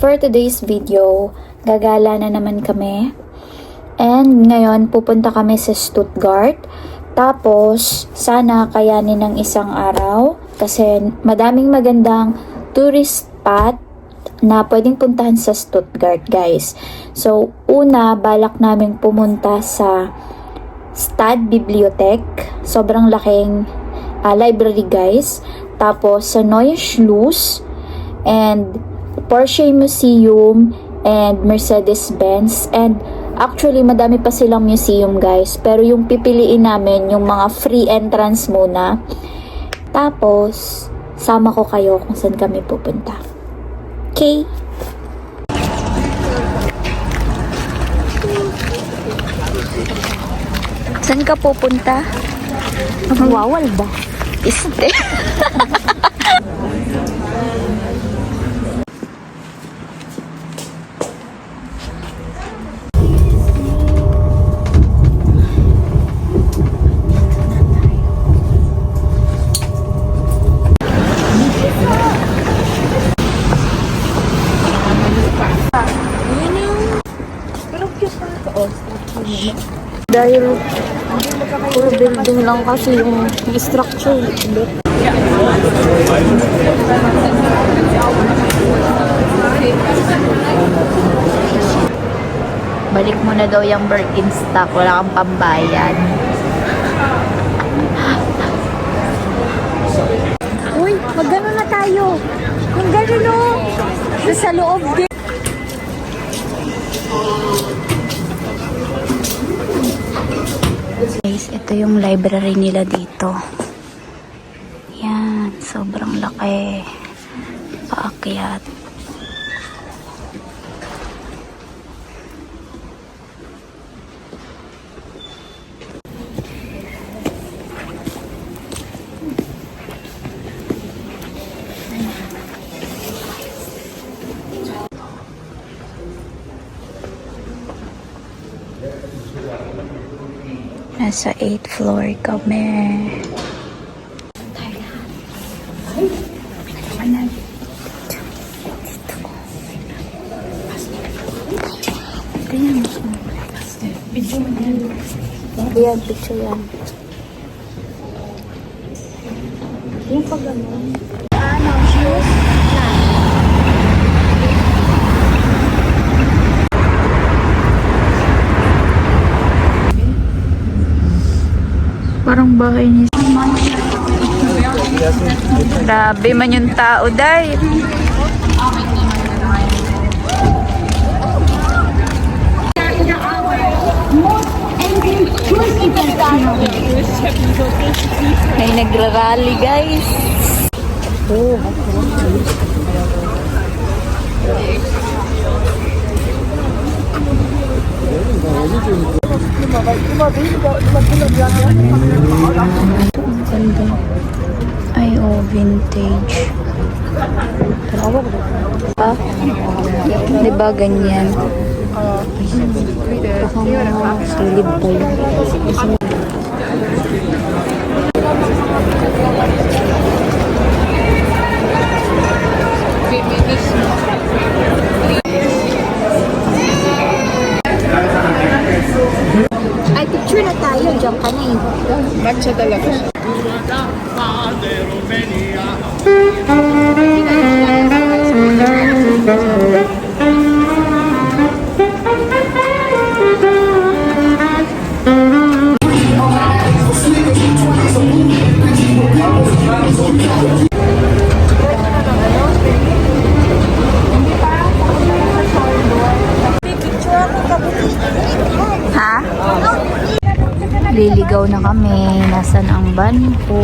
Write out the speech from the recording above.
for today's video, gagala na naman kami. And ngayon, pupunta kami sa Stuttgart. Tapos, sana kayanin ng isang araw. Kasi madaming magandang tourist spot na pwedeng puntahan sa Stuttgart, guys. So, una, balak namin pumunta sa Stadtbibliothek. Sobrang laking library, guys. Tapos, sa Neue Schloss and Porsche Museum and Mercedes-Benz. And actually, madami pa silang museum, guys. Pero yung pipiliin namin, yung mga free entrance muna. Tapos, sama ko kayo kung saan kami pupunta. Okay? Saan ka pupunta? Magwawal ba? Este. Dahil puro building lang kasi yung structure. Balik mo na daw yung Birkenstock, wala kang pambayan. Uy, magano na tayo. Yung gano'n o. Sa loob din. Guys, ito yung library nila dito. Yan, sobrang laki. Paakyat. Nasa 8th floor kami. Yan, picture yan. Yung pag gano'n. Ano, shoes? Parang bahay ni grabe man yung tao, day. May nagrarally, guys. Oh, ang ganda. Ay, oh, vintage. Ah, diba ganyan? Silid pa yun. Ay, picture na tayo. Diyan ka na eh. Matcha talaga siya. Ha? Liligaw na kami. Nasaan ang van ko?